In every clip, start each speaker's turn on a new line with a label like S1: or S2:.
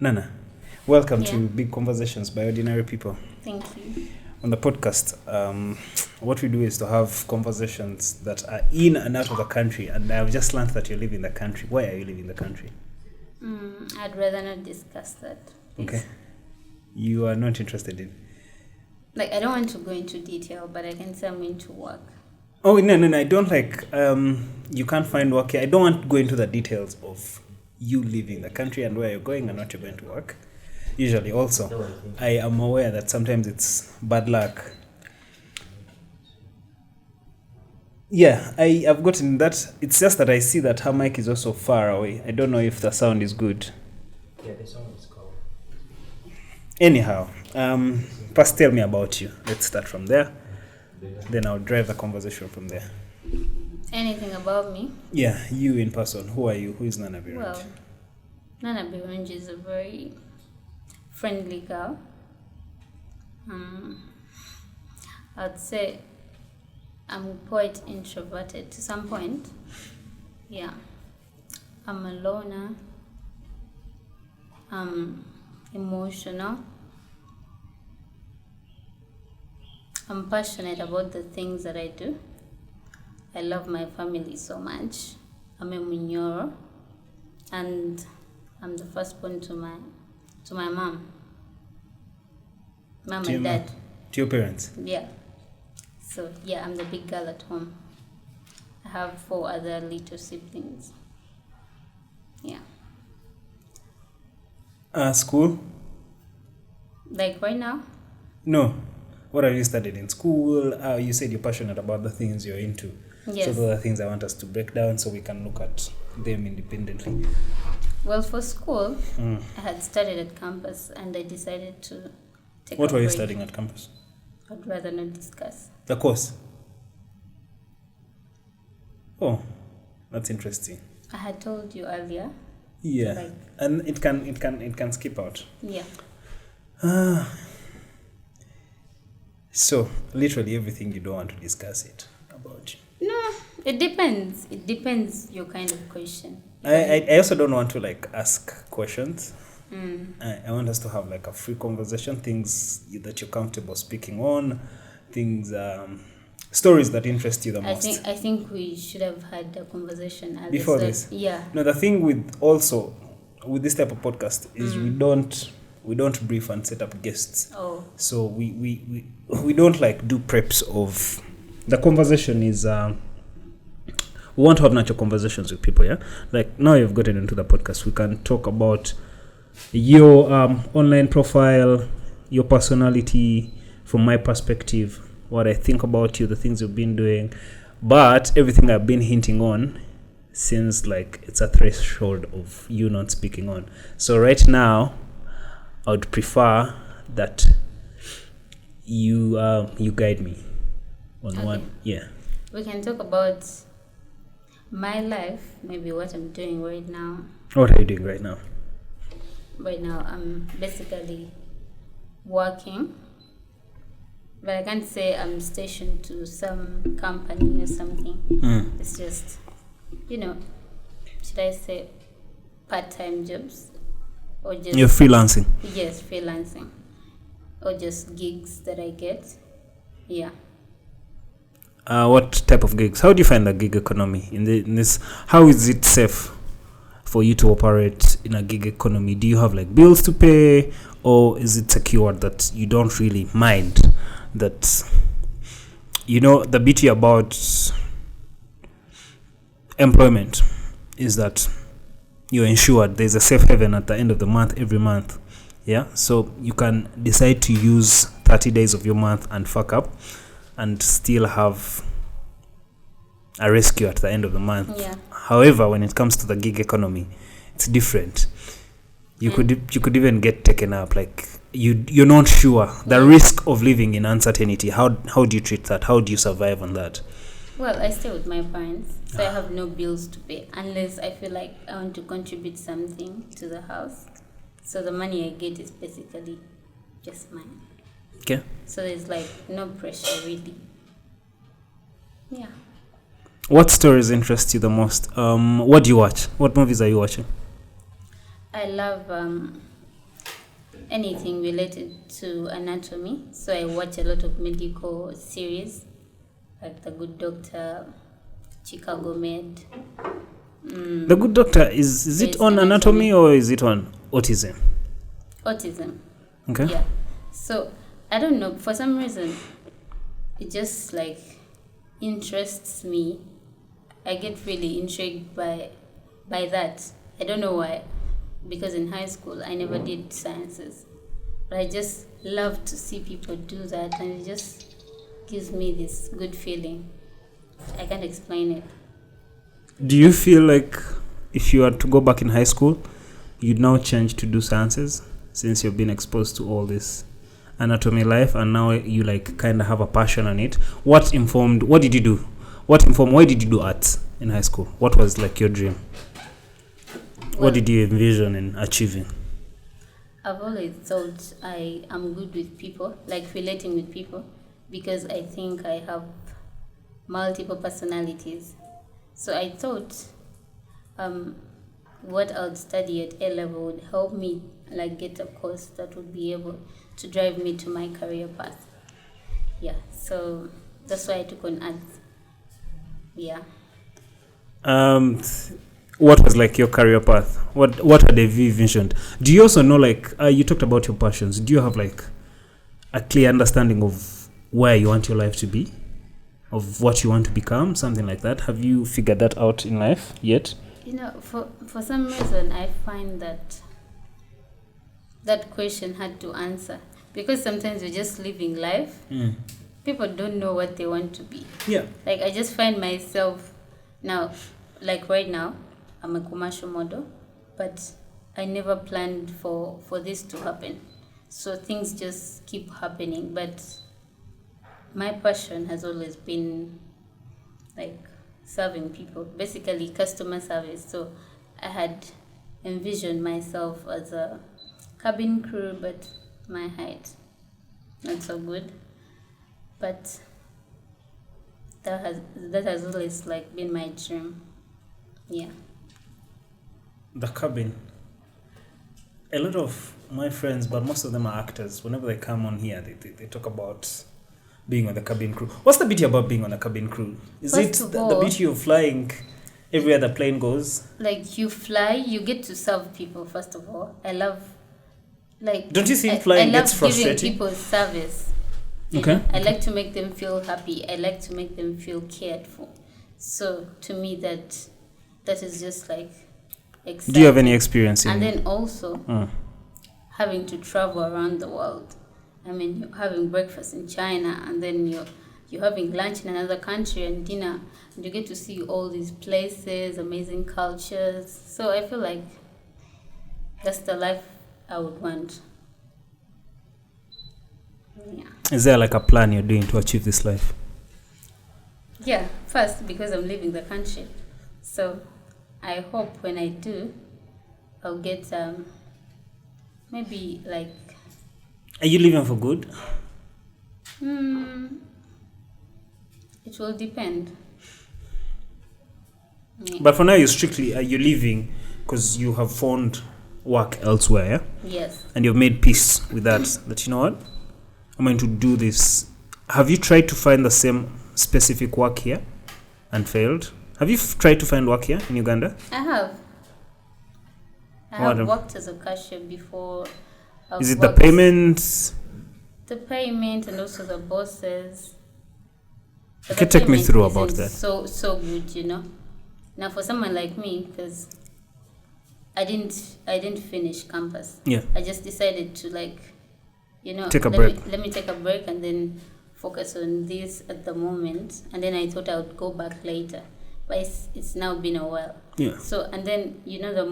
S1: Nana, welcome to Big Conversations by Ordinary People.
S2: Thank you.
S1: On the podcast, what we do is to have conversations that are in and out of the country. And I've just learned that you live in the country. Why are you living in the country?
S2: I'd rather not discuss that. Please.
S1: Okay. You are not interested in?
S2: I don't want to go into detail, but I can say I'm into work.
S1: Oh, no. I don't you can't find work here. I don't want to go into the details of you leaving the country and where you're going and what you're going to work. Usually also, I am aware that sometimes it's bad luck. Yeah, I've gotten that. It's just that I see that her mic is also far away. I don't know if the sound is good.
S3: Yeah, the sound is cool.
S1: Anyhow, first tell me about you. Let's start from there. Then I'll drive the conversation from there.
S2: Anything about me?
S1: Yeah, you in person. Who are you? Who is Nana Birungi?
S2: Well, Nana Birungi is a very friendly girl. I'd say I'm quite introverted to some point. Yeah. I'm a loner. I'm emotional. I'm passionate about the things that I do. I love my family so much. I'm a Munyoro, and I'm the firstborn to my mom. Mom and dad.
S1: To your parents?
S2: Yeah. So yeah, I'm the big girl at home. I have 4 other little siblings. Yeah.
S1: School?
S2: Like right now?
S1: No. What have you studied in school? You said you're passionate about the things you're into.
S2: Yes.
S1: So those are things I want us to break down so we can look at them independently.
S2: Well, for school, I had studied at campus and I decided to take
S1: What
S2: a
S1: were you
S2: break.
S1: studying at campus?
S2: I'd rather not discuss.
S1: The course? Oh, that's interesting.
S2: I had told you earlier.
S1: Yeah. And it can skip out.
S2: Yeah.
S1: So literally everything you don't want to discuss it about you.
S2: No, it depends. It depends your kind of question.
S1: I also don't want to ask questions. I want us to have a free conversation, things that you're comfortable speaking on, things, stories that interest you the most.
S2: I think we should have had a conversation at
S1: Before
S2: the
S1: this.
S2: start. Yeah.
S1: No, the thing with this type of podcast is we don't brief and set up guests.
S2: Oh.
S1: So we don't do preps of the conversation is we want to have natural conversations with people, yeah? Now you've gotten into the podcast, we can talk about your online profile, your personality, from my perspective, what I think about you, the things you've been doing. But everything I've been hinting on seems like it's a threshold of you not speaking on. So right now, I would prefer that you guide me on one. Yeah.
S2: We can talk about my life, maybe what I'm doing right now.
S1: What are you doing right now?
S2: Right now, I'm basically working, but I can't say I'm stationed to some company or something. It's just, should I say part-time jobs? Or just
S1: You're freelancing?
S2: Yes, freelancing. Or just gigs that I get. Yeah.
S1: What type of gigs? How do you find the gig economy in this? How is it safe for you to operate in a gig economy? Do you have bills to pay, or is it secure that you don't really mind that? The beauty about employment is that you're insured. There's a safe haven at the end of the month every month. Yeah, so you can decide to use 30 days of your month and fuck up and still have a rescue at the end of the month.
S2: Yeah.
S1: However, when it comes to the gig economy, it's different. You could even get taken up. You're not sure the risk of living in uncertainty. How do you treat that? How do you survive on that?
S2: Well, I stay with my parents, so I have no bills to pay unless I feel like I want to contribute something to the house. So the money I get is basically just mine.
S1: Okay.
S2: So there's no pressure really. Yeah.
S1: What stories interest you the most? What do you watch? What movies are you watching?
S2: I love anything related to anatomy. So I watch a lot of medical series, like The Good Doctor, Chicago Med.
S1: The Good Doctor, is it
S2: Grey's
S1: on anatomy or is it on autism?
S2: Autism.
S1: Okay.
S2: Yeah. So I don't know, for some reason it just like interests me. I get really intrigued by that. I don't know why. Because in high school I never did sciences. But I just love to see people do that, and it just gives me this good feeling. I can't explain it.
S1: Do you feel like if you had to go back in high school, you'd now change to do sciences since you've been exposed to all this anatomy life and now you like kind of have a passion on it? Why did you do arts in high school? What was like your dream? What did you envision in achieving?
S2: I've always thought I am good with people, like relating with people, because I think I have multiple personalities. So I thought what I would study at A-level would help me like get a course that would be able to drive me to my career path. Yeah, so that's why I took on arts. Yeah.
S1: What was like your career path? What had you envisioned? Do you also know like you talked about your passions? Do you have like a clear understanding of where you want your life to be, of what you want to become, something like that? Have you figured that out in life yet?
S2: You know, for some reason I find that question had to answer, because sometimes you're just living life. People don't know what they want to be.
S1: Yeah.
S2: Like I just find myself now, like right now, I'm a commercial model, but I never planned for this to happen. So things just keep happening. But my passion has always been like serving people, basically customer service. So I had envisioned myself as a cabin crew, but my height not so good. But that has always like been my dream. Yeah.
S1: The cabin. A lot of my friends, but most of them are actors. Whenever they come on here, they talk about being on the cabin crew. What's the beauty about being on a cabin crew? Is
S2: First
S1: it
S2: of
S1: the
S2: all,
S1: beauty of flying everywhere the plane goes?
S2: Like you fly, you get to serve people. First of all, I love like.
S1: Don't you think flying gets frustrating?
S2: I love giving people service.
S1: Okay.
S2: I like to make them feel happy. I like to make them feel cared for. So to me, that is just like exciting.
S1: Do you have any experience in
S2: And then also having to travel around the world. I mean, you're having breakfast in China, and then you're having lunch in another country and dinner, and you get to see all these places, amazing cultures. So I feel like that's the life I would want. Yeah.
S1: Is there like a plan you're doing to achieve this life?
S2: Yeah, first because I'm leaving the country. So I hope when I do, I'll get maybe like.
S1: Are you leaving for good?
S2: It will depend. Yeah.
S1: But for now, are you leaving because you have found work elsewhere, yeah?
S2: Yes.
S1: And you've made peace with that you know what? I'm going to do this. Have you tried to find the same specific work here and failed? Have you tried to find work here in Uganda?
S2: I have. I have worked as a cashier before.
S1: Is it the payments?
S2: The payment and also the bosses.
S1: You can take me through about that.
S2: So good, you know. Now for someone like me, because I didn't finish campus.
S1: Yeah.
S2: I just decided to like, you know,
S1: take a break.
S2: Let me take a break and then focus on this at the moment. And then I thought I would go back later, but it's now been a while.
S1: Yeah.
S2: So and then you know the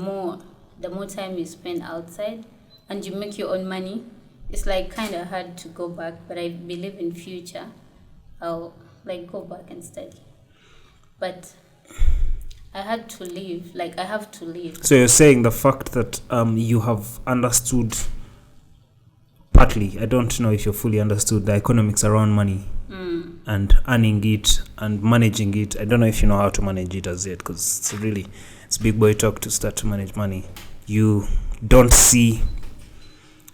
S2: more time you spend outside and you make your own money, it's like kind of hard to go back. But I believe in future I'll like go back and study. But I had to leave. Like I have to leave.
S1: So you're saying the fact that you have understood partly, I don't know if you fully understood the economics around money and earning it and managing it. I don't know if you know how to manage it as yet, because it's big boy talk to start to manage money. You don't see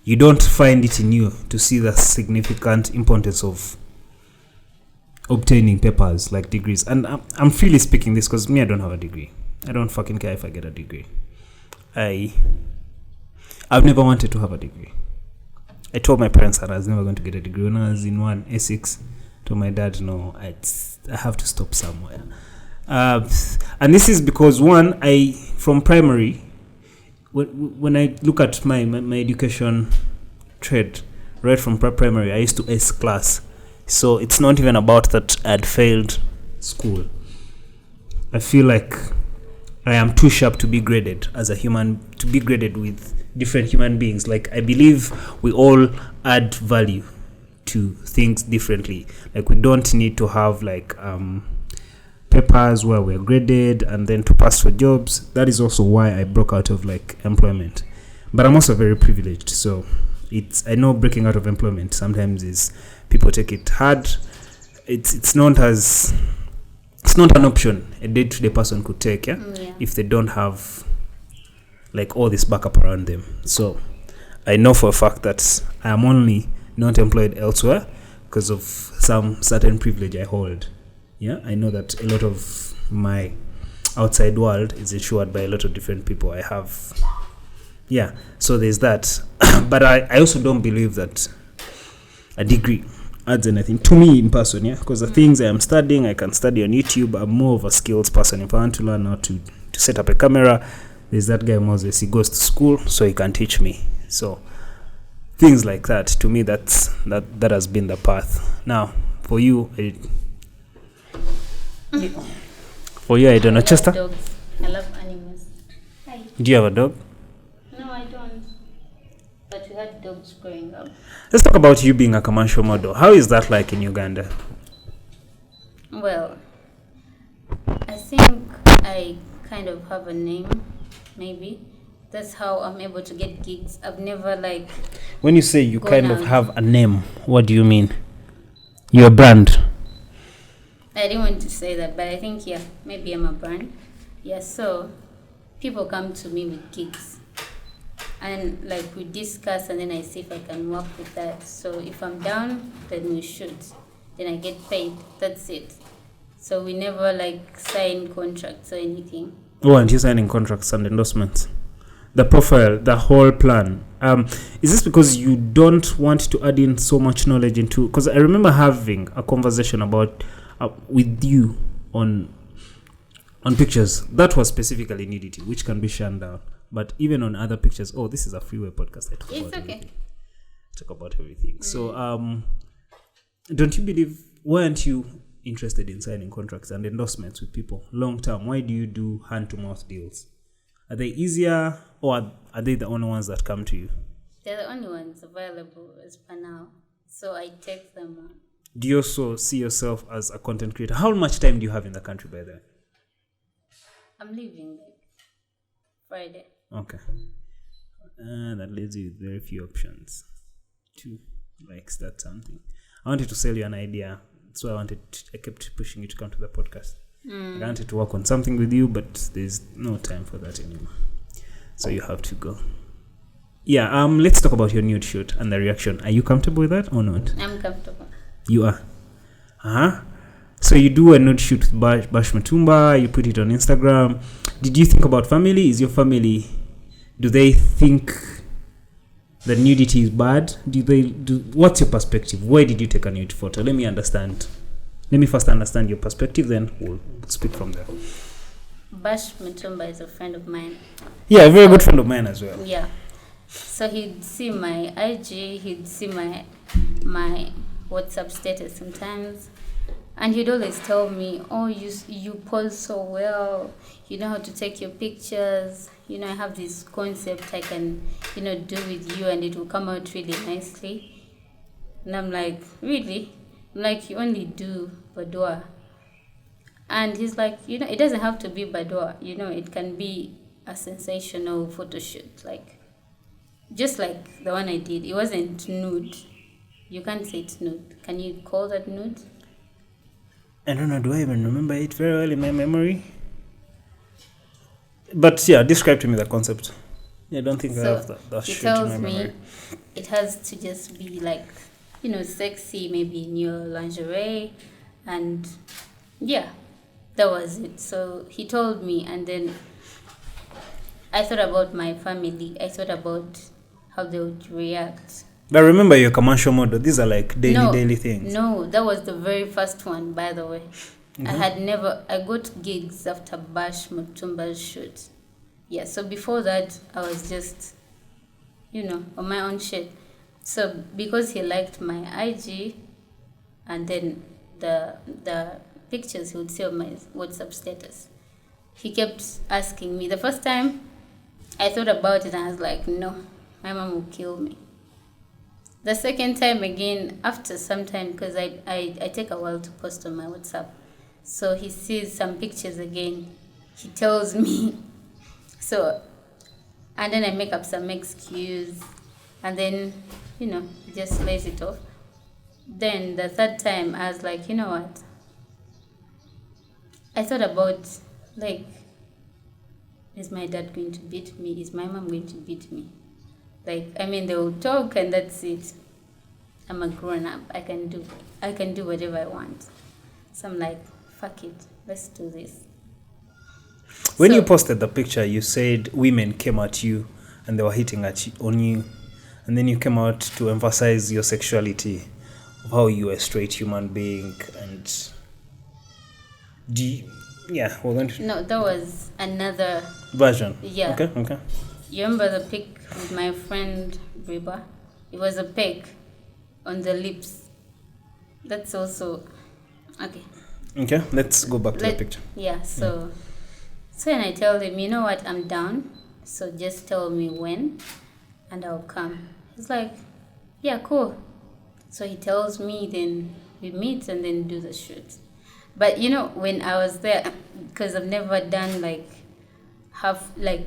S1: you don't find it in you to see the significant importance of obtaining papers like degrees. And I'm freely speaking this because me, I don't have a degree. I don't fucking care if I get a degree. I've never wanted to have a degree. I told my parents that I was never going to get a degree when I was in A6. Told my dad, no, I have to stop somewhere. And this is because from primary, when I look at my education trade, right from primary, I used to S class. So it's not even about that I'd failed school. I feel like I am too sharp to be graded as a human, to be graded with different human beings. Like, I believe we all add value to things differently. Like, we don't need to have like papers where we're graded and then to pass for jobs. That is also why I broke out of like employment. But I'm also very privileged, so I know breaking out of employment sometimes is, people take it hard. It's not an option a day-to-day person could take, if they don't have like all this backup around them. So I know for a fact that I am only not employed elsewhere because of some certain privilege I hold. I know that a lot of my outside world is insured by a lot of different people I have. So there's that. But I also don't believe that a degree adds anything to me in person, because the things I am studying, I can study on YouTube. I'm more of a skills person. If I want to learn how to set up a camera, there's that guy Moses, he goes to school, so he can teach me. So things like that, to me, that has been the path. Now, for you, I don't know. Chester?
S2: Dogs. I love animals. Hi.
S1: Do you have a dog?
S2: No, I don't. But we had dogs growing up.
S1: Let's talk about you being a commercial model. How is that like in Uganda?
S2: Well, I think I kind of have a name, maybe. That's how I'm able to get gigs. I've never like...
S1: When you say you kind of have a name, what do you mean? You're a brand.
S2: I didn't want to say that, but I think, maybe I'm a brand. So people come to me with gigs. And like we discuss, and then I see if I can work with that. So if I'm down, then we shoot. Then I get paid. That's it. So we never like sign contracts or anything.
S1: Oh, and you're signing contracts and endorsements. The profile, the whole plan. Is this because you don't want to add in so much knowledge into? Because I remember having a conversation about with you on pictures that was specifically nudity, which can be shunned down. But even on other pictures, this is a freeway podcast. Talk about everything. So, don't you believe? Why aren't you interested in signing contracts and endorsements with people long term? Why do you do hand to mouth deals? Are they easier, or are they the only ones that come to you?
S2: They're the only ones available as per now. So I take them on.
S1: Do you also see yourself as a content creator? How much time do you have in the country by then?
S2: I'm leaving Friday.
S1: Okay. That leaves you with very few options to start something. I wanted to sell you an idea. So I kept pushing you to come to the podcast. I wanted to work on something with you, but there's no time for that anymore. So you have to go. Let's talk about your nude shoot and the reaction. Are you comfortable with that or not?
S2: I'm comfortable.
S1: You are? So you do a nude shoot with Bash Mutumba, you put it on Instagram. Did you think about family? Is your family, do they think that nudity is bad? What's your perspective? Why did you take a nude photo? Let me first understand your perspective, then we'll speak from there.
S2: Bash Mutumba is a friend of mine.
S1: A very good friend of mine as well.
S2: So he'd see my IG, he'd see my WhatsApp status sometimes, and he'd always tell me, you pose so well, you know how to take your pictures, I have this concept I can do with you and it will come out really nicely. And I'm like, really? I'm like, you only do boudoir. And he's like, it doesn't have to be boudoir, it can be a sensational photo shoot, just like the one I did. It wasn't nude. You can't say it's nude. Can you call that nude?
S1: I don't know. Do I even remember it very well in my memory? But describe to me the concept. Yeah, I don't think I
S2: So
S1: have that
S2: he
S1: shoot in my
S2: tells
S1: memory.
S2: me it has to just be like, sexy, maybe in your lingerie, and yeah, that was it. So he told me, and then I thought about my family. I thought about how they would react.
S1: But remember, you're a commercial model. These are like daily things.
S2: No, that was the very first one, by the way. I got gigs after Bash Mutumba Shoot. Yeah, so before that, I was just, on my own shit. So because he liked my IG, and then the pictures he would see on my WhatsApp status, he kept asking me. The first time, I thought about it and I was like, no, my mom will kill me. The second time again, after some time, because I take a while to post on my WhatsApp, so he sees some pictures again. He tells me, and then I make up some excuse, and then, he just lays it off. Then the third time, I was like, you know what? I thought about, like, is my dad going to beat me? Is my mom going to beat me? Like, they will talk and that's it. I'm a grown up. I can do whatever I want. So I'm like, fuck it. Let's do this.
S1: When you posted the picture, you said women came at you and they were hitting on you. And then you came out to emphasize your sexuality, of how you are a straight human being. And we're going to...
S2: No, that was another
S1: version.
S2: Yeah.
S1: Okay.
S2: You remember the pic with my friend Reba? It was a peg on the lips. That's also okay.
S1: Okay, let's go back to the picture.
S2: Yeah, so when I tell him, you know what, I'm down, so just tell me when and I'll come. He's like, yeah, cool. So he tells me, then we meet and then do the shoot. But when I was there, because I've never done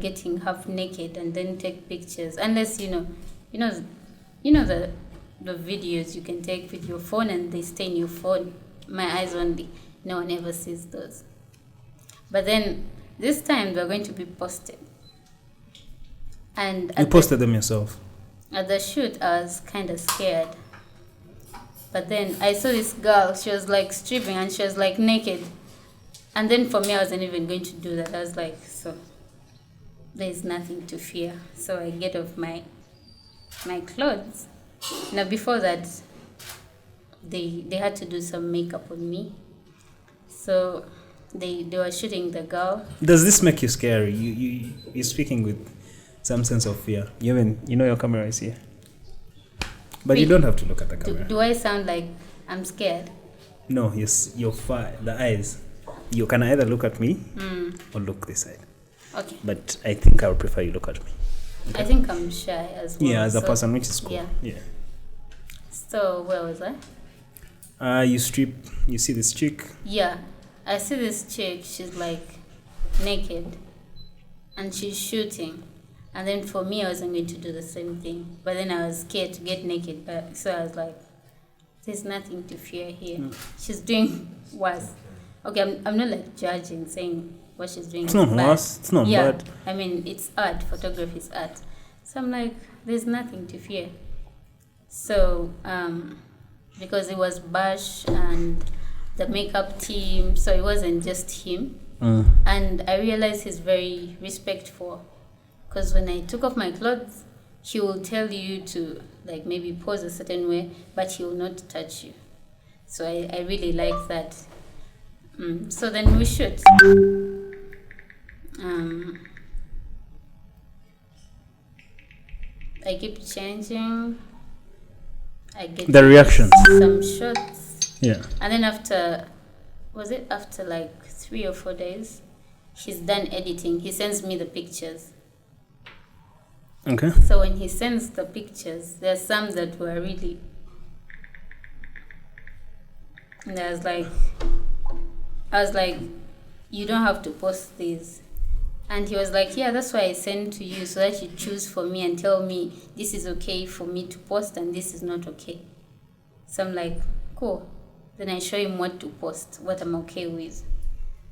S2: getting half naked and then take pictures, unless the videos you can take with your phone and they stay in your phone, my eyes only. No one ever sees those. But then this time they're going to be posted. And
S1: you posted them yourself?
S2: At the shoot, I was kind of scared. But then I saw this girl, she was like stripping and she was like naked. And then for me, I wasn't even going to do that. I was like, so there's nothing to fear. So I get off my clothes. Now before that, they had to do some makeup on me. So they were shooting the girl.
S1: Does this make you scary? You're speaking with some sense of fear. Your camera is here. But
S2: Wait,
S1: you don't have to look at the camera.
S2: Do I sound like I'm scared?
S1: No, yes, the eyes. You can either look at me or look this side.
S2: Okay.
S1: But I think I would prefer you look at me. Okay.
S2: I think I'm shy as well.
S1: Yeah, as a person, which is cool.
S2: Yeah. So where was I?
S1: You see this chick?
S2: Yeah. I see this chick, she's like naked and she's shooting. And then for me, I wasn't going to do the same thing. But then I was scared to get naked. So I was like, there's nothing to fear here. She's doing worse. Okay, I'm not like judging, saying what she's doing.
S1: It's not
S2: bad.
S1: worse. It's not bad.
S2: It's art. Photography is art. So I'm like, there's nothing to fear. So, because it was Bash and the makeup team, so it wasn't just him. And I realized he's very respectful. Because when I took off my clothes, he will tell you to maybe pose a certain way, but he will not touch you. So I really like that. So then we shoot. I keep changing. I get
S1: the reactions.
S2: Some shots.
S1: Yeah.
S2: And then after 3 or 4 days, he's done editing. He sends me the pictures.
S1: Okay.
S2: So when he sends the pictures, there's some that were really... And I was like, you don't have to post these. And he was like, yeah, that's why I send to you, so that you choose for me and tell me this is okay for me to post and this is not okay. So I'm like, cool. Then I show him what to post, what I'm okay with.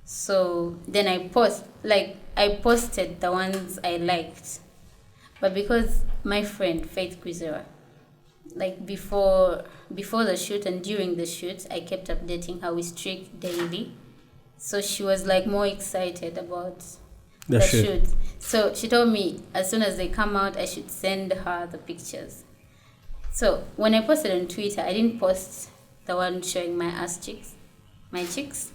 S2: So then I posted the ones I liked. But because my friend Faith Kwizera, like before the shoot and during the shoot, I kept updating her. We streak daily, so she was like more excited about the shoot. So she told me as soon as they come out, I should send her the pictures. So when I posted on Twitter, I didn't post the one showing my cheeks.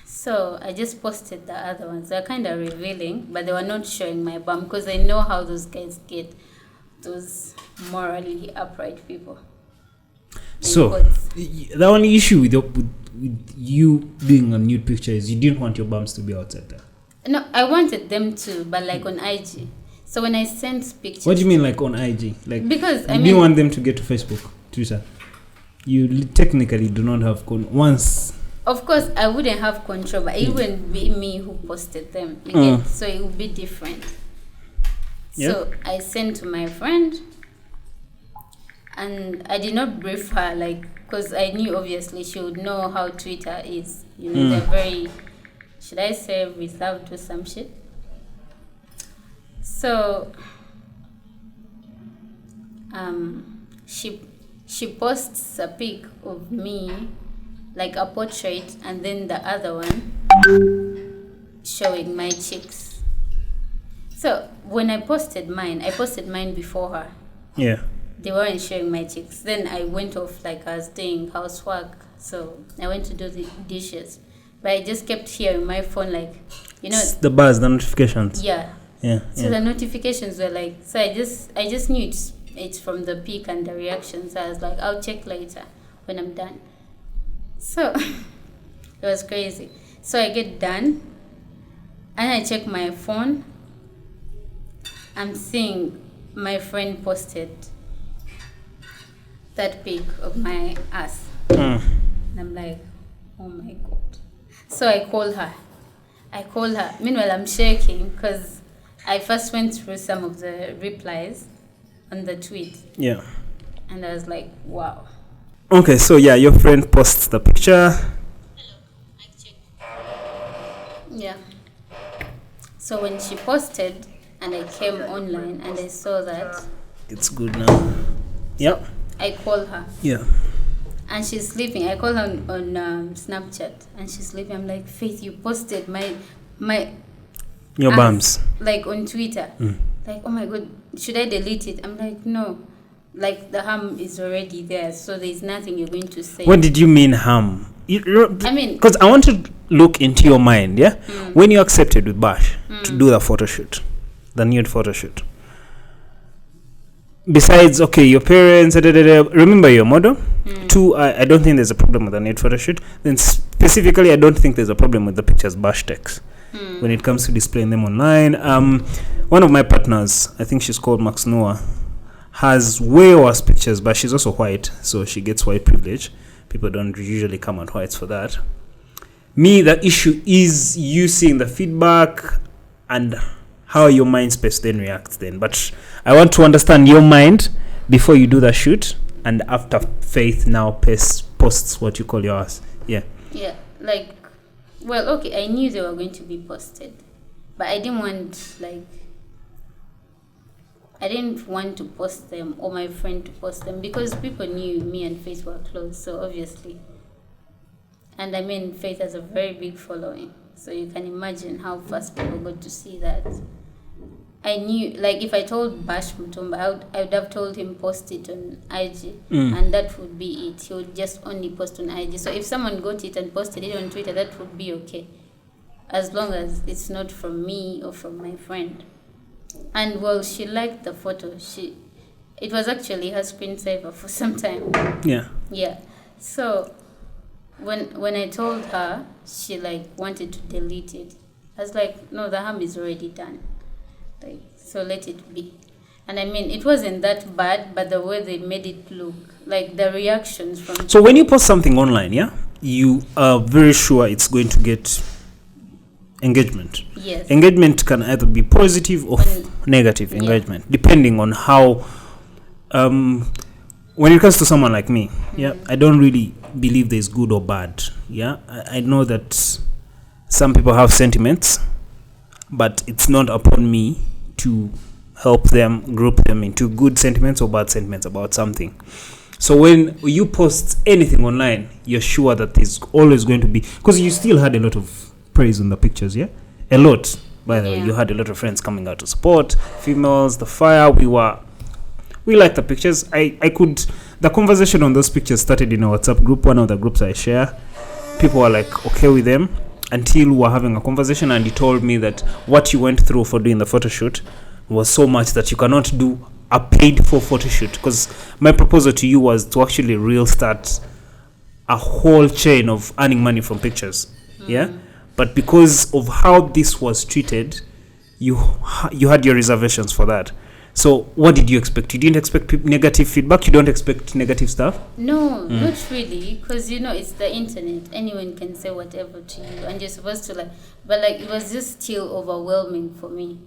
S2: So I just posted the other ones. They're kind of revealing, but they were not showing my bum because I know how those guys get, those morally upright people.
S1: So the only issue with you being a nude picture is you didn't want your bums to be outside there.
S2: No, I wanted them to, but like on IG. So when I sent pictures...
S1: What do you mean like on IG? Like,
S2: because
S1: you didn't want them to get to Facebook, Twitter. You technically do not have... once...
S2: Of course, I wouldn't have control, but it wouldn't be me who posted them. So it would be different.
S1: Yeah. So
S2: I sent to my friend, and I did not brief her, like, because I knew obviously she would know how Twitter is. You know, they're very, should I say, reserved to some shit. So she posts a pic of me, like a portrait, and then the other one showing my cheeks. So when I posted mine before her.
S1: Yeah.
S2: They weren't showing my cheeks. Then I went off, like I was doing housework. So I went to do the dishes. But I just kept hearing my phone, like, you know.
S1: The buzz, the notifications.
S2: Yeah.
S1: Yeah.
S2: So the notifications were like, so I just knew it's from the peak and the reactions. So I was like, I'll check later when I'm done. So it was crazy. So I get done and I check my phone. I'm seeing my friend posted that pic of my ass. And I'm like, oh my God. So I call her. Meanwhile, I'm shaking because I first went through some of the replies on the tweet.
S1: Yeah.
S2: And I was like, wow.
S1: Okay, so yeah, your friend posts the picture.
S2: Hello, I checked. Yeah. So when she posted and I came online and I saw that.
S1: It's good now. Yep.
S2: I call her.
S1: Yeah.
S2: And she's sleeping. I call her on Snapchat and she's sleeping. I'm like, Faith, you posted my
S1: your bums.
S2: Like on Twitter. Like, oh my God, should I delete it? I'm like, no. Like the harm is already there, so there's nothing you're going to say.
S1: What did you mean harm?
S2: I mean,
S1: because I want to look into your mind, yeah? When you accepted with Bash to do the photo shoot, the nude photo shoot. Besides, okay, your parents, remember your model. 2, I don't think there's a problem with the nude photo shoot. Then specifically, I don't think there's a problem with the pictures Bash takes when it comes to displaying them online. One of my partners, I think she's called Max Noah, has way worse pictures, but she's also white, so she gets white privilege. People don't usually come at whites for that. Me, the issue is you seeing the feedback and how your mind space then reacts then. But I want to understand your mind before you do the shoot and after Faith now posts what you call yours. Yeah.
S2: Yeah, like, well, okay, I knew they were going to be posted, but I didn't want to post them or my friend to post them because people knew me and Faith were close, so obviously. And I mean, Faith has a very big following, so you can imagine how fast people got to see that. I knew, like, if I told Bash Mutumba, I would have told him post it on IG, and that would be it. He would just only post on IG. So if someone got it and posted it on Twitter, that would be okay, as long as it's not from me or from my friend. And well, she liked the photo. It was actually her screensaver for some time.
S1: Yeah.
S2: Yeah. So when I told her, she like wanted to delete it. I was like, no, the harm is already done. Like, so let it be. And I mean, it wasn't that bad, but the way they made it look, like the reactions from.
S1: So when you post something online, yeah, you are very sure it's going to get engagement.
S2: Yes.
S1: Engagement can either be positive or negative engagement, depending on how. When it comes to someone like me, yeah, I don't really believe there's good or bad. Yeah, I know that some people have sentiments, but it's not upon me to help them, group them into good sentiments or bad sentiments about something. So when you post anything online, you're sure that there's always going to be, because you still had a lot of praise on the pictures, yeah? A lot. By the way, you had a lot of friends coming out to support, females, the fire, we liked the pictures. The conversation on those pictures started in a WhatsApp group, one of the groups I share. People were like, okay with them, until we were having a conversation and he told me that what you went through for doing the photo shoot was so much that you cannot do a paid for photo shoot, because my proposal to you was to actually start a whole chain of earning money from pictures. Yeah, but because of how this was treated, you had your reservations for that. So what did you expect? You didn't expect negative feedback? You don't expect negative stuff?
S2: No, not really, because it's the internet. Anyone can say whatever to you, and you're supposed to but it was just still overwhelming for me.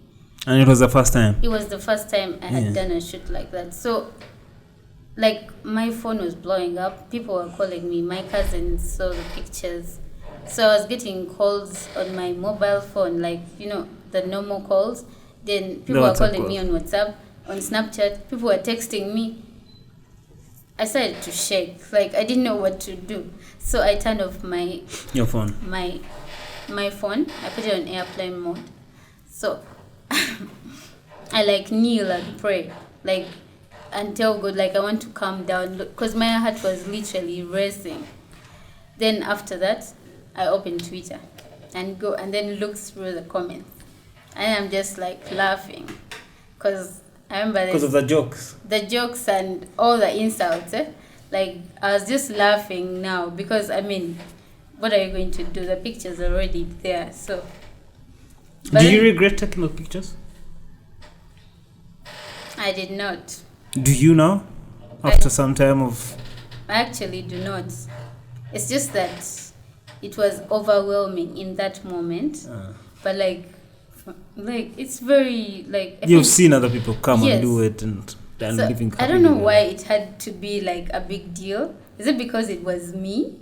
S1: And it was the first time?
S2: It was the first time I had done a shoot like that. So, my phone was blowing up. People were calling me. My cousins saw the pictures. So I was getting calls on my mobile phone, the normal calls. Then people were calling me on WhatsApp, on Snapchat. People were texting me. I started to shake. I didn't know what to do. So I turned off
S1: your phone.
S2: My phone. I put it on airplane mode. So I kneel and pray, and tell God, I want to calm down, because my heart was literally racing. Then after that, I opened Twitter and then look through the comments, and I'm just laughing, because I remember
S1: because of the jokes
S2: and all the insults. I was just laughing now, because what are you going to do? The pictures are already there. So
S1: do you regret taking those pictures?
S2: I did not.
S1: Do you now? After some time of...
S2: I actually do not. It's just that it was overwhelming in that moment. But it's very
S1: you've seen other people come and do it and living.
S2: I don't know why it had to be a big deal. Is it because it was me?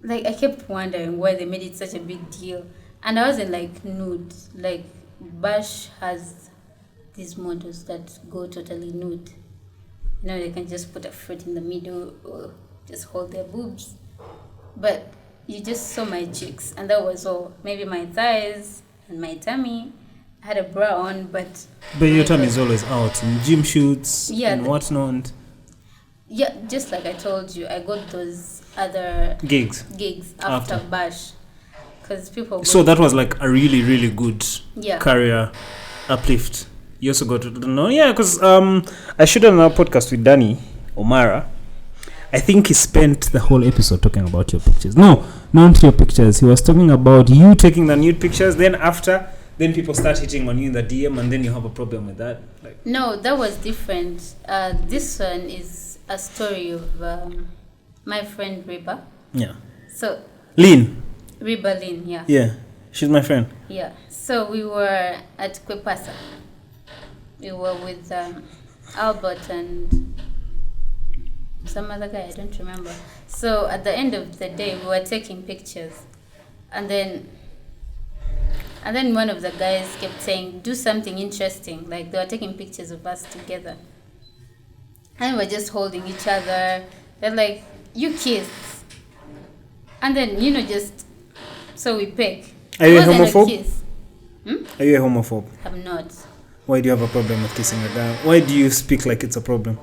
S2: I kept wondering why they made it such a big deal. And I wasn't nude. Bash has these models that go totally nude. They can just put a fruit in the middle or just hold their boobs. But you just saw my cheeks, and that was all. Maybe my thighs and my tummy. I had a bra on, but
S1: your tummy is always out in gym shoots and whatnot.
S2: Yeah, just like I told you, I got those other
S1: gigs
S2: after Bash. Because people.
S1: So that was a really, really good career uplift. You also got to know, because I shot on our podcast with Danny Omara. I think he spent the whole episode talking about your pictures. No, not your pictures. He was talking about you taking the nude pictures. Then people start hitting on you in the DM, and then you have a problem with that.
S2: No, that was different. This one is a story of my friend Reba.
S1: Yeah.
S2: So. Reba Lynn, yeah.
S1: Yeah, she's my friend.
S2: Yeah. So we were at Kwepasa. We were with Albert and some other guy, I don't remember. So at the end of the day, we were taking pictures. And then one of the guys kept saying, do something interesting. They were taking pictures of us together. And we were just holding each other. They're you kiss. And then, so we pick.
S1: Are you a homophobe? Are you a homophobe?
S2: I'm not.
S1: Why do you have a problem with kissing a guy? Why do you speak like it's a problem?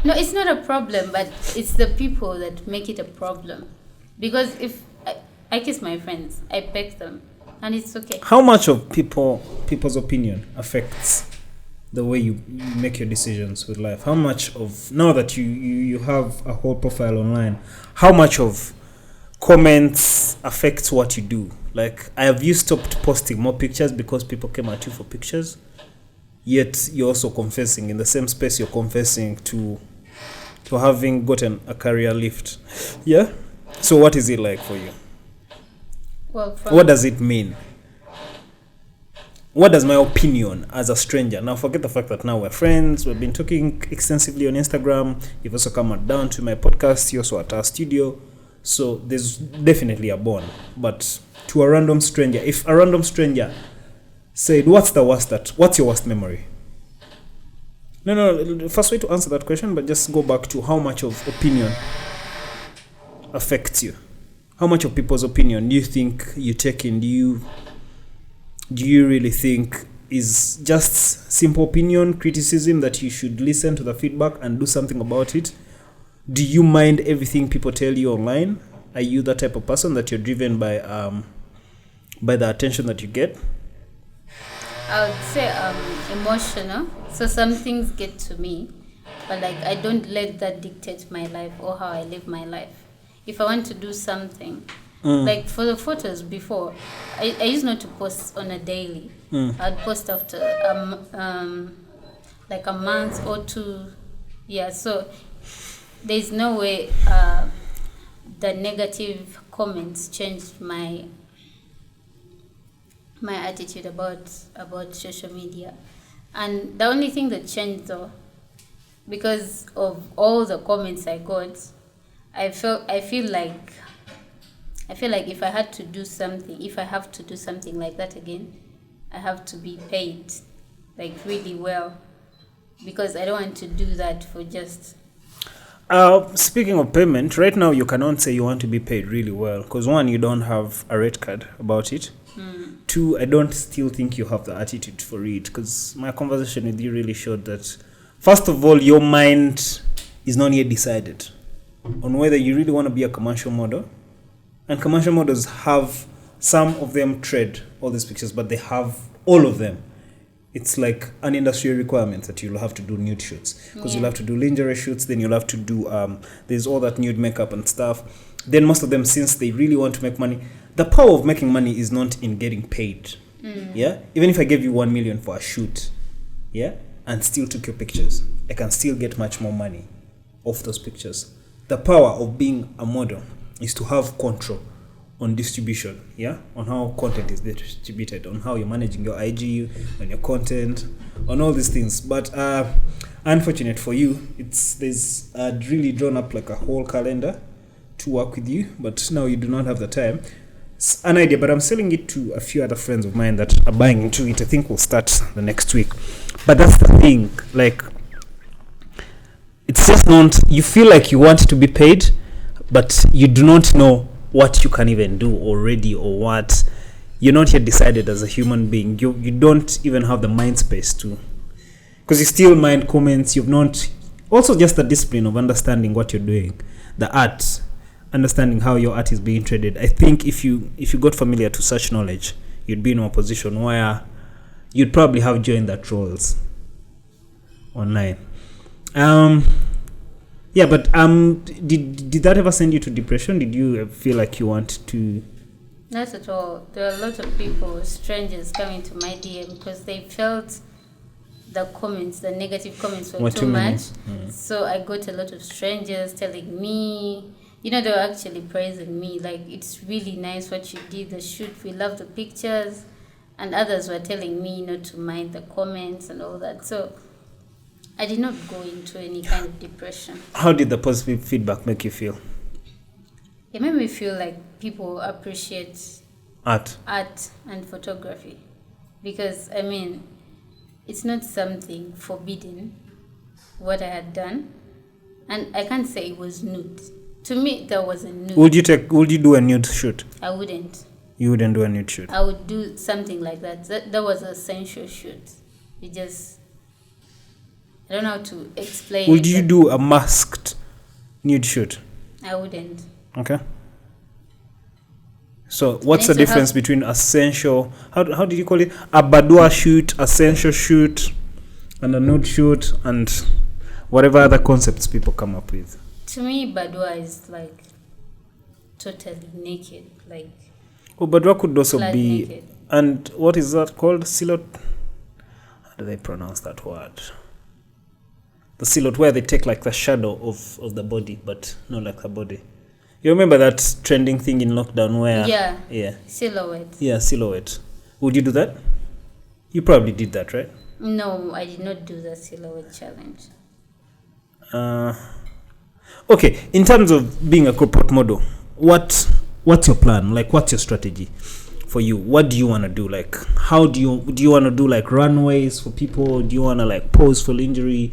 S2: No, it's not a problem, but it's the people that make it a problem. Because if I kiss my friends, I peck them, and it's okay.
S1: How much of people's opinion affects the way you make your decisions with life? How much of, now that you have a whole profile online, how much of comments affects what you do? Have you stopped posting more pictures because people came at you for pictures? Yet you're also confessing in the same space you're confessing to having gotten a career lift. Yeah? So what is it like for you?
S2: Well,
S1: what does it mean? What does my opinion as a stranger? Now forget the fact that now we're friends, we've been talking extensively on Instagram, you've also come down to my podcast, you're also at our studio. So there's definitely a bond. But to a random stranger, if a random stranger said, what's your worst memory? No, first way to answer that question, but just go back to how much of opinion affects you. How much of people's opinion do you think you take in? Do you really think is just simple opinion, criticism that you should listen to the feedback and do something about it? Do you mind everything people tell you online? Are you that type of person that you're driven by the attention that you get?
S2: I would say emotional. So some things get to me, but like I don't let that dictate my life or how I live my life. If I want to do something, like for the photos before, I used not to post on a daily. I'd post after like a month or two. Yeah, so there's no way the negative comments changed my attitude about social media. And the only thing that changed though, because of all the comments I got, I feel like if I have to do something like that again, I have to be paid like really well, because I don't want to do that for just.
S1: Speaking of payment, right now you cannot say you want to be paid really well, because one, you don't have a rate card about it. Two, I don't still think you have the attitude for it, because my conversation with you really showed that, first of all, your mind is not yet decided on whether you really want to be a commercial model. And commercial models have, some of them trade all these pictures, but they have all of them. It's like an industry requirement that you'll have to do nude shoots, because you'll have to do lingerie shoots, then you'll have to do there's all that nude makeup and stuff. Then most of them, since they really want to make money, the power of making money is not in getting paid. Yeah, even if I gave you 1 million for a shoot, yeah, and still took your pictures, I can still get much more money off those pictures. The power of being a model is to have control on distribution, yeah, on how content is distributed, on how you're managing your IG, on your content, on all these things. But unfortunate for you, there's really drawn up like a whole calendar to work with you, but now you do not have the time. It's an idea, but I'm selling it to a few other friends of mine that are buying into it. I think we'll start the next week. But that's the thing, like, it's just not, you feel like you want to be paid, but you do not know what you can even do already, or what you're not yet decided as a human being. You don't even have the mind space to, because you still mind comments. You've not, also just the discipline of understanding what you're doing, the art, understanding how your art is being traded. I think if you got familiar to such knowledge, you'd be in a position where you'd probably have joined the trolls online. Yeah, but did that ever send you to depression? Did you feel like you want to?
S2: Not at all. There are a lot of people, strangers, coming to my DM because they felt the negative comments were too much. So I got a lot of strangers telling me, they were actually praising me, like, it's really nice what you did, the shoot, we love the pictures. And others were telling me not to mind the comments and all that. So I did not go into any kind of depression. How
S1: did the positive feedback make you feel?
S2: It made me feel like people appreciate art and photography. Because, it's not something forbidden, what I had done. And I can't say it was nude. To me, that was a nude. Would
S1: you do a nude shoot?
S2: I wouldn't.
S1: You wouldn't do a nude shoot?
S2: I would do something like that. That was a sensual shoot. I don't know how to explain.
S1: Would you do a masked nude shoot?
S2: I wouldn't.
S1: Okay. So what's the difference between a sensual, how did you call it? A boudoir shoot, a sensual shoot, and a nude shoot, and whatever other concepts people come up with?
S2: To me, boudoir is like totally naked, like.
S1: Oh, boudoir could also be
S2: naked.
S1: And what is that called? Silhouette? How do they pronounce that word? The silhouette, where they take like the shadow of the body, but not like the body. You remember that trending thing in lockdown where...
S2: Yeah. Silhouette.
S1: Yeah, silhouette. Would you do that? You probably did that, right?
S2: No, I did not do the silhouette challenge.
S1: Okay, in terms of being a corporate model, what's your plan? Like, what's your strategy for you? What do you want to do? Like, how do you want to do like runways for people? Do you want to like pose for lingerie?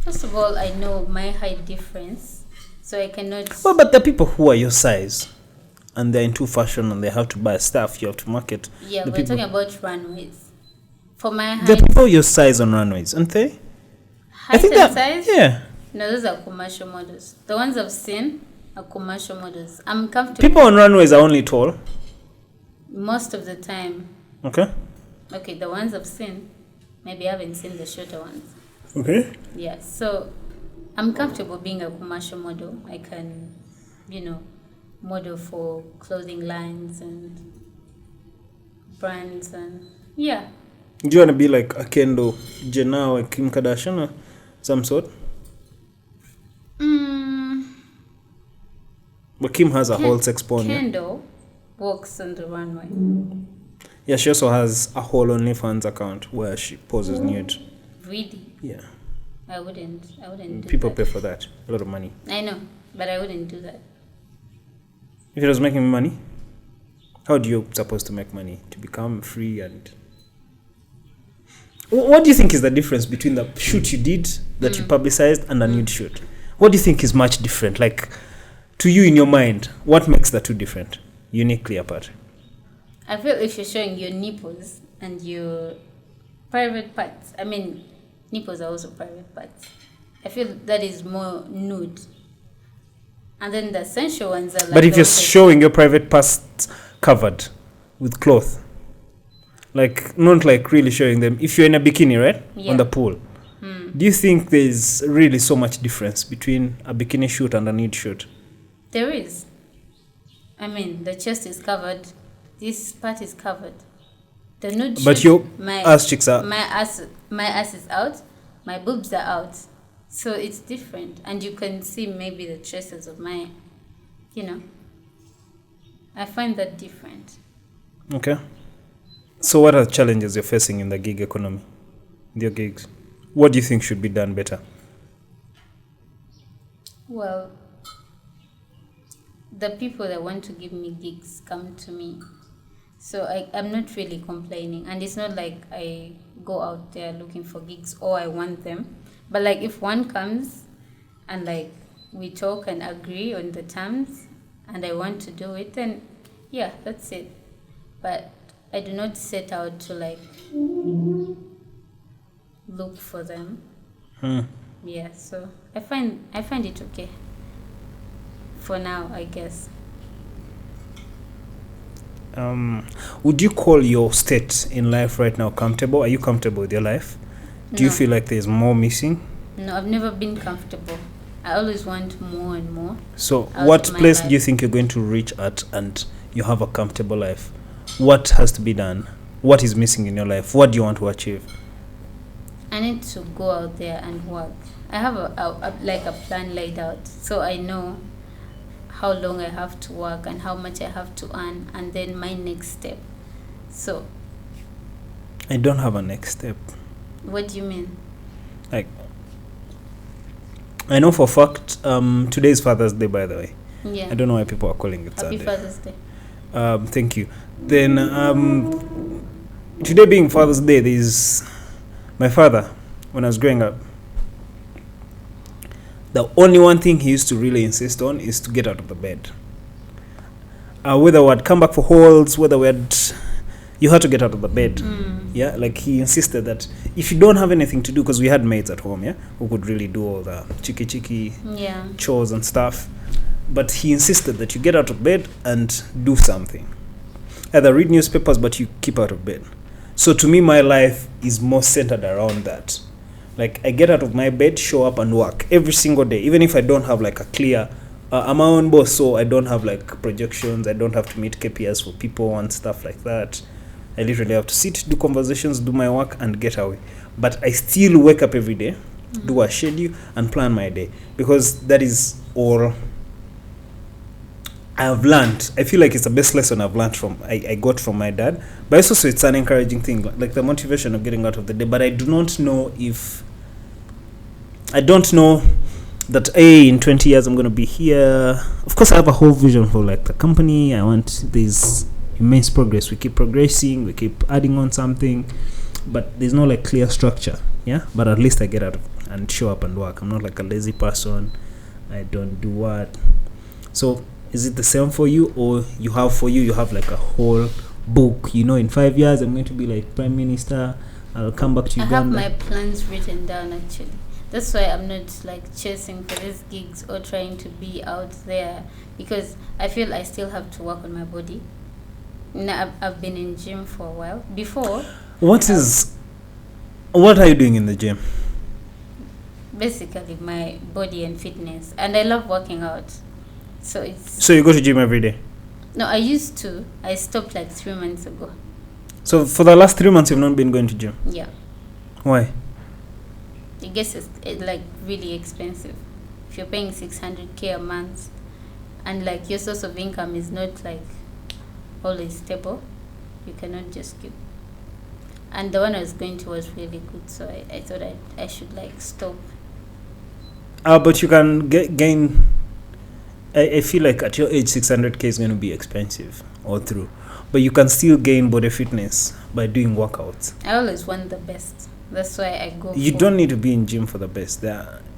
S2: First of all, I know my height difference, so I cannot.
S1: Well, but the people who are your size and they're into fashion and they have to buy stuff, you have to market.
S2: Yeah, we're talking about runways. For my height.
S1: The people your size on runways, aren't they?
S2: Height and size?
S1: Yeah.
S2: No, those are commercial models. The ones I've seen are commercial models. I'm comfortable.
S1: People on runways are only tall.
S2: Most of the time.
S1: Okay.
S2: Okay, the ones I've seen. Maybe I haven't seen the shorter ones.
S1: Okay.
S2: Yeah, so I'm comfortable being a commercial model. I can, model for clothing lines and brands and yeah.
S1: Do you want to be like a Kendall Jenner or Kim Kardashian or some sort? But Kim has a whole sex porn.
S2: Kendall walks on the runway.
S1: Yeah, she also has a whole OnlyFans account where she poses nude.
S2: Really?
S1: Yeah.
S2: I wouldn't do
S1: People
S2: that.
S1: pay for that. A lot of money.
S2: I know, but I wouldn't do that.
S1: If it was making money, how do you supposed to make money? To become free and... What do you think is the difference between the shoot you did that you publicized and a nude shoot? What do you think is much different? Like, to you in your mind, what makes the two different, uniquely apart?
S2: I feel if you're showing your nipples and your private parts, I mean, nipples are also private parts. I feel that is more nude. And then the sensual ones are like...
S1: But if you're showing your private parts covered with cloth, like, not like really showing them, if you're in a bikini, right?
S2: Yeah.
S1: On the pool. Do you think there's really so much difference between a bikini shoot and a nude shoot?
S2: There is. I mean, the chest is covered. This part is covered. The nude
S1: But
S2: shoot,
S1: your
S2: my
S1: ass cheeks are...
S2: My ass is out. My boobs are out. So it's different. And you can see maybe the traces of my, I find that different.
S1: Okay. So what are the challenges you're facing in the gig economy? Your gigs? What do you think should be done better?
S2: Well, the people that want to give me gigs come to me. So I'm not really complaining. And it's not like I go out there looking for gigs or I want them. But like if one comes and like we talk and agree on the terms and I want to do it, then yeah, that's it. But I do not set out to like look for them. Yeah, so I find it okay. For now, I guess.
S1: Would you call your state in life right now comfortable? Are you comfortable with your life? Do you feel like there's more missing?
S2: No, I've never been comfortable. I always want more and more.
S1: So what place do you think you're going to reach at and you have a comfortable life? What has to be done? What is missing in your life? What do you want to achieve?
S2: I need to go out there and work. I have a plan laid out, so I know how long I have to work and how much I have to earn, and then my next step. So
S1: I don't have a next step.
S2: What do you mean?
S1: Like, I know for a fact, today is Father's Day, by the way.
S2: Yeah.
S1: I don't know why people are calling it
S2: Happy
S1: Sunday.
S2: Father's Day.
S1: Thank you. Then, today being Father's Day, there's my father, when I was growing up, the only one thing he used to really insist on is to get out of the bed. Whether we'd come back for halls, you had to get out of the bed. Yeah, like he insisted that if you don't have anything to do, because we had maids at home, yeah, who could really do all the cheeky chores and stuff. But he insisted that you get out of bed and do something. Either read newspapers, but you keep out of bed. So to me, my life is more centered around that. Like, I get out of my bed, show up and work every single day, even if I don't have like a clear, I'm my own boss, so I don't have like projections, I don't have to meet KPIs for people and stuff like that. I literally have to sit, do conversations, do my work and get away. But I still wake up every day, do a schedule and plan my day, because that is all I've learned. I feel like it's the best lesson I've learned I got from my dad. But also it's an encouraging thing, like the motivation of getting out of the day. But I don't know that in 20 years I'm going to be here. Of course I have a whole vision for like the company. I want there's immense progress. We keep progressing, we keep adding on something, but there's no like clear structure. Yeah, but at least I get out and show up and work. I'm not like a lazy person. I don't do what. So is it the same for you, or you have like a whole book? You know, in 5 years I'm going to be like Prime Minister. I'll come back to Uganda.
S2: I have my plans written down actually. That's why I'm not like chasing for these gigs or trying to be out there, because I feel I still have to work on my body. Now I've been in gym for a while. Before, what
S1: are you doing in the gym?
S2: Basically my body and fitness, and I love working out. So
S1: you go to gym every day?
S2: No, I used to. I stopped like 3 months ago.
S1: So for the last 3 months you've not been going to gym?
S2: Yeah.
S1: Why?
S2: I guess it's like really expensive. If you're paying 600k a month and like your source of income is not like always stable, you cannot just keep. And the one I was going to was really good, so I thought I should like stop.
S1: But you can gain. I feel like at your age 600k is going to be expensive all through, but you can still gain body fitness by doing workouts.
S2: I always want the best. That's why I go.
S1: You don't need to be in gym for the best.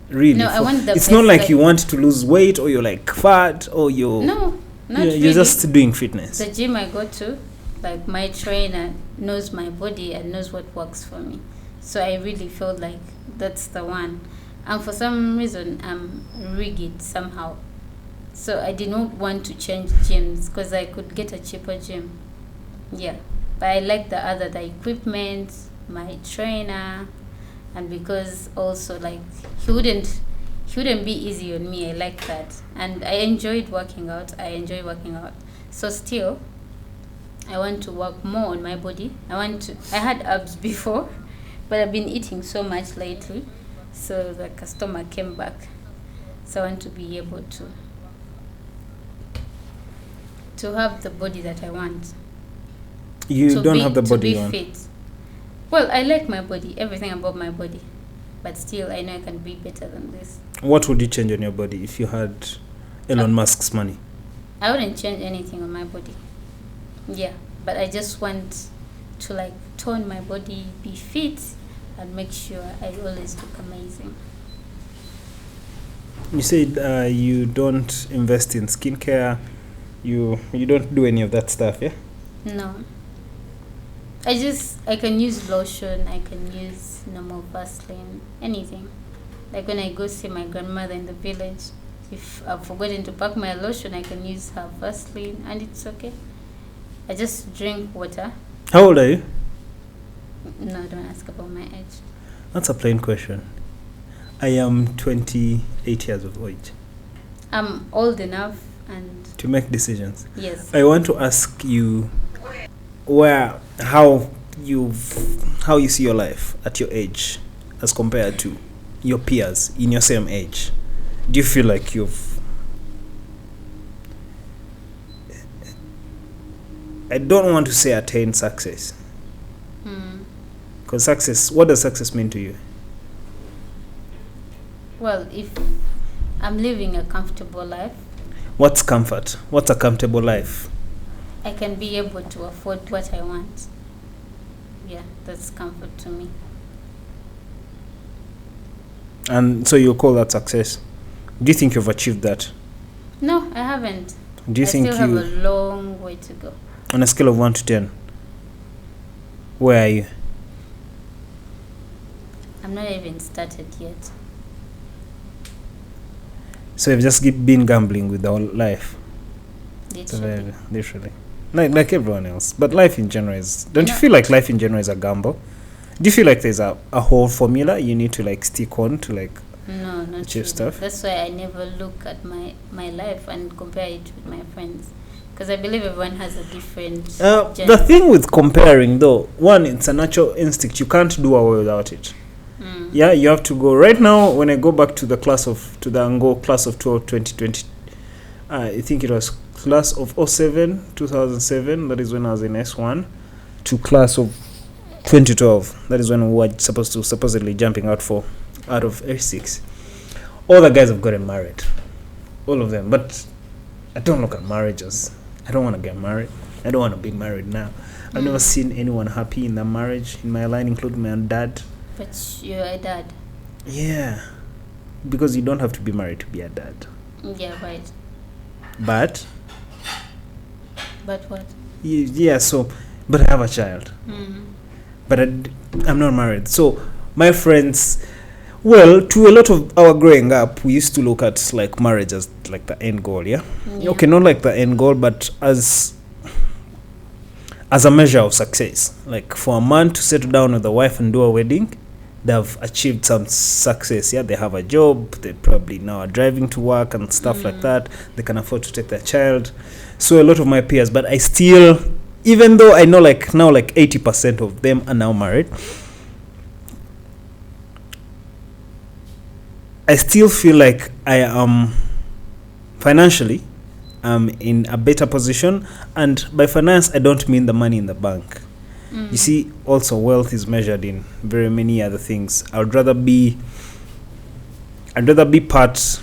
S1: Really.
S2: No, I want the best.
S1: It's not like you want to lose weight or you're like fat or you're.
S2: No, not really.
S1: You're just doing fitness.
S2: The gym I go to, like my trainer knows my body and knows what works for me. So I really felt like that's the one. And for some reason, I'm rigid somehow. So I did not want to change gyms because I could get a cheaper gym. Yeah. But I like the equipment, my trainer, and because also like he wouldn't be easy on me. I like that. And I enjoyed working out. So still, I want to work more on my body. I had abs before, but I've been eating so much lately. So the customer came back. So I want to be able to have the body that I want.
S1: You don't have the body you want.
S2: To be fit. Well, I like my body, everything about my body. But still, I know I can be better than this.
S1: What would you change on your body if you had Elon Musk's money?
S2: I wouldn't change anything on my body. Yeah, but I just want to like tone my body, be fit, and make sure I always look amazing.
S1: You said you don't invest in skincare. You don't do any of that stuff, yeah?
S2: No. I can use lotion, I can use normal Vaseline, anything. Like when I go see my grandmother in the village, if I've forgotten to pack my lotion, I can use her Vaseline and it's okay. I just drink water.
S1: How old are you?
S2: No, don't ask about my age.
S1: That's a plain question. I am 28 years of age.
S2: I'm old enough and...
S1: to make decisions.
S2: Yes.
S1: I want to ask you how you see your life at your age as compared to your peers in your same age. Do you feel like I don't want to say attained success. Because success, what does success mean to you?
S2: Well, if I'm living a comfortable life.
S1: What's comfort? What's a comfortable life?
S2: I can be able to afford what I want. Yeah, that's comfort to me.
S1: And so you call that success? Do you think you've achieved that?
S2: No, I haven't.
S1: Do you think
S2: I still have a long way to go.
S1: On a scale of 1 to 10, where are you?
S2: I'm not even started yet.
S1: So you've just been gambling with the whole life?
S2: Literally.
S1: Like everyone else. But life in general is... Don't you feel like life in general is a gamble? Do you feel like there's a whole formula you need to like stick on to like achieve
S2: really.
S1: stuff?
S2: That's why I never look at my life and compare it with my friends. Because I believe everyone has a different journey.
S1: The thing with comparing though, one, it's a natural instinct. You can't do away without it. Yeah, you have to go. Right now, when I go back to the Ango class of 2020, I think it was class of 2007, that is when I was in S1, to class of 2012, that is when we were supposedly jumping out of S6. All the guys have gotten married. All of them. But I don't look at marriages. I don't want to get married. I don't want to be married now. I've never seen anyone happy in their marriage in my line, including my own dad.
S2: But you're a dad.
S1: Yeah, because you don't have to be married to be a dad.
S2: Yeah, right.
S1: But
S2: what?
S1: yeah, so but I have a child. But I'm not married. So my friends, well, to a lot of our growing up, we used to look at like marriage as like the end goal. Yeah. Okay, not like the end goal, but as a measure of success. Like for a man to settle down with a wife and do a wedding, they've achieved some success. Yeah, they have a job, they probably now are driving to work and stuff like that. They can afford to take their child. So a lot of my peers, but I still, even though I know like now like 80% of them are now married, I still feel like I am financially in a better position. And by finance, I don't mean the money in the bank. You see, also wealth is measured in very many other things. I'd rather be part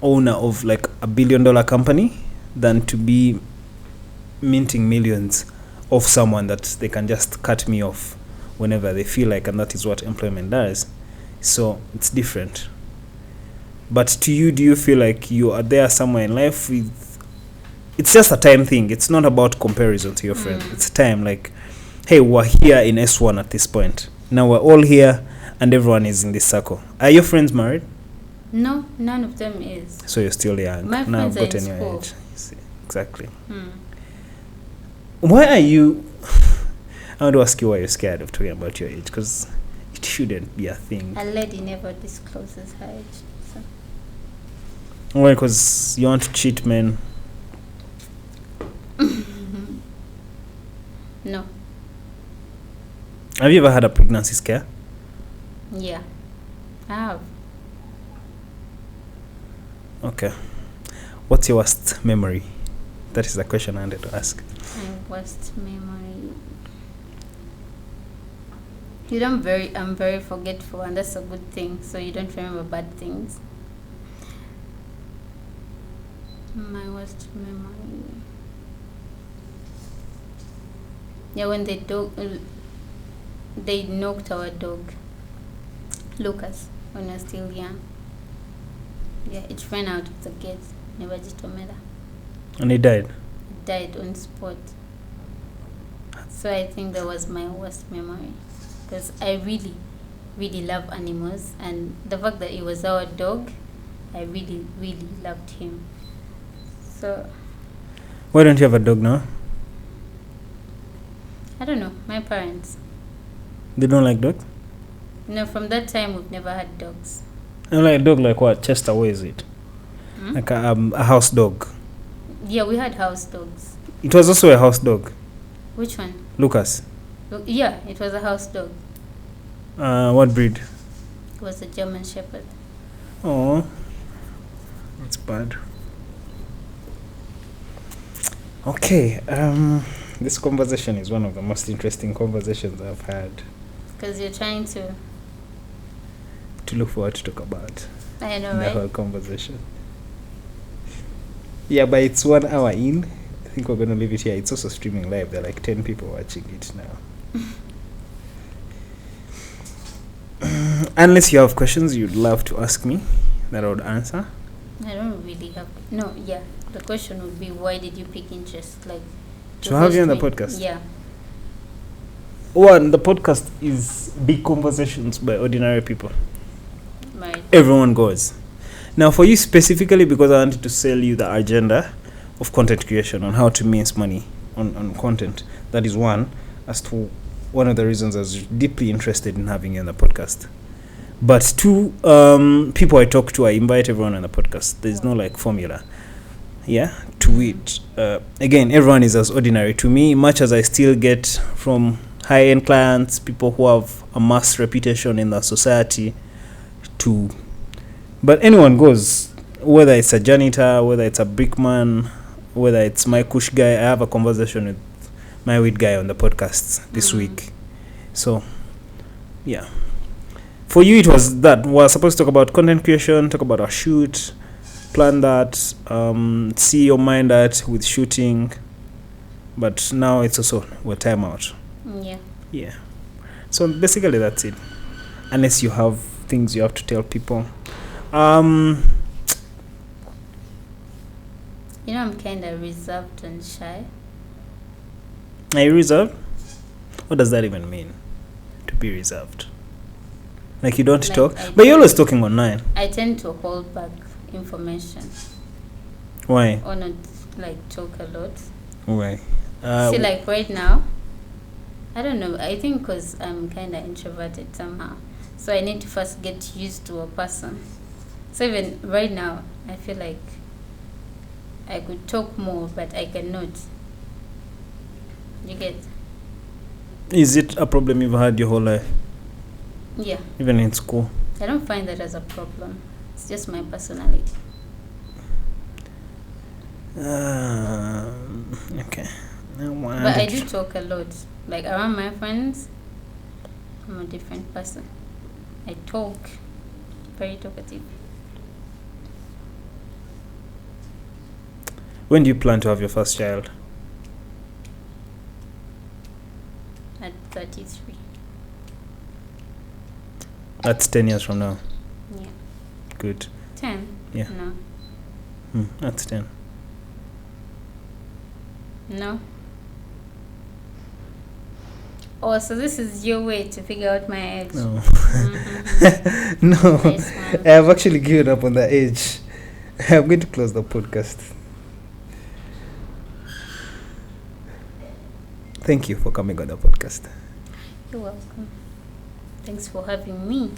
S1: owner of like $1 billion company than to be minting millions of someone that they can just cut me off whenever they feel like, and that is what employment does. So it's different. But to you, do you feel like you are there somewhere in life with, it's just a time thing. It's not about comparison to your friend. It's time, like, hey, we're here in S1 at this point. Now we're all here and everyone is in this circle. Are your friends married?
S2: No, none of them is.
S1: So you're still young.
S2: My
S1: now
S2: friends
S1: I've
S2: are
S1: gotten
S2: in
S1: your
S2: school.
S1: age. You see, exactly. Why are you... I want to ask you why you're scared of talking about your age, because it shouldn't be a thing.
S2: A lady never discloses her age. So.
S1: Why? Because you want to cheat men?
S2: No.
S1: Have you ever had a pregnancy scare?
S2: Yeah, I have.
S1: Okay. What's your worst memory? That is the question I wanted to ask.
S2: My worst memory. I'm very forgetful, and that's a good thing. So you don't remember bad things. My worst memory. Yeah, when they knocked our dog, Lucas, when I was still young. Yeah, it ran out of the gate. Never did Tomela.
S1: And he died?
S2: It died on spot. So I think that was my worst memory. Because I really, really love animals. And the fact that it was our dog, I really, really loved him. So...
S1: Why don't you have a dog now?
S2: I don't know. My parents.
S1: They don't like dogs?
S2: No, from that time we've never had dogs.
S1: And like a dog like what? Chester, where is it? Like a house dog.
S2: Yeah, we had house dogs.
S1: It was also a house dog.
S2: Which one?
S1: Lucas.
S2: Yeah, it was a house dog.
S1: What breed?
S2: It was a German Shepherd.
S1: Oh, that's bad. Okay, this conversation is one of the most interesting conversations I've had.
S2: Because you're trying to
S1: look forward to talk about.
S2: I know,
S1: The
S2: right?
S1: whole conversation. Yeah, but it's 1 hour in. I think we're going to leave it here. It's also streaming live. There are like 10 people watching it now. Unless you have questions you'd love to ask me that I would answer.
S2: I don't really have... No, yeah. The question would be, why did you pick interest? Like,
S1: To have you on the
S2: host me?
S1: podcast?
S2: Yeah.
S1: One, the podcast is big conversations by ordinary people.
S2: Right.
S1: Everyone goes. Now, for you specifically, because I wanted to sell you the agenda of content creation on how to mince money on content. That is one, as to one of the reasons I was deeply interested in having you on the podcast. But two, people I talk to, I invite everyone on the podcast. There's no like formula. Yeah, to it. Again, everyone is as ordinary to me, much as I still get from high-end clients, people who have a mass reputation in the society, to... But anyone goes, whether it's a janitor, whether it's a brickman, whether it's my kush guy. I have a conversation with my weed guy on the podcast this week. So, yeah. For you, it was that. We're supposed to talk about content creation, talk about our shoot, plan that, see your mind at with shooting. But now it's also we're time out.
S2: Yeah.
S1: Yeah. So basically that's it. Unless you have things you have to tell people.
S2: You know, I'm kind of reserved and shy.
S1: Are you reserved? What does that even mean? To be reserved? Like you don't
S2: Like,
S1: talk?
S2: I
S1: But you're
S2: tend-
S1: always talking online.
S2: I tend to hold back information
S1: Why?
S2: or not like talk a lot.
S1: Why?
S2: See, like right now, I don't know. I think because I'm kind of introverted somehow. So I need to first get used to a person. So even right now, I feel like I could talk more, but I cannot. You get?
S1: Is it a problem you've had your whole life?
S2: Yeah.
S1: Even in school?
S2: I don't find that as a problem. It's just my personality.
S1: Okay.
S2: But I do talk a lot. Like around my friends, I'm a different person. I talk. Very talkative.
S1: When do you plan to have your first child?
S2: At 33.
S1: That's 10 years from now.
S2: Yeah.
S1: Good.
S2: 10?
S1: Yeah.
S2: No.
S1: That's 10.
S2: No. Oh, so this is your way to figure out my age.
S1: No.
S2: Mm-hmm.
S1: No.
S2: Nice one.
S1: I have actually given up on the age. I'm going to close the podcast. Thank you for coming on the podcast.
S2: You're welcome. Thanks for having me.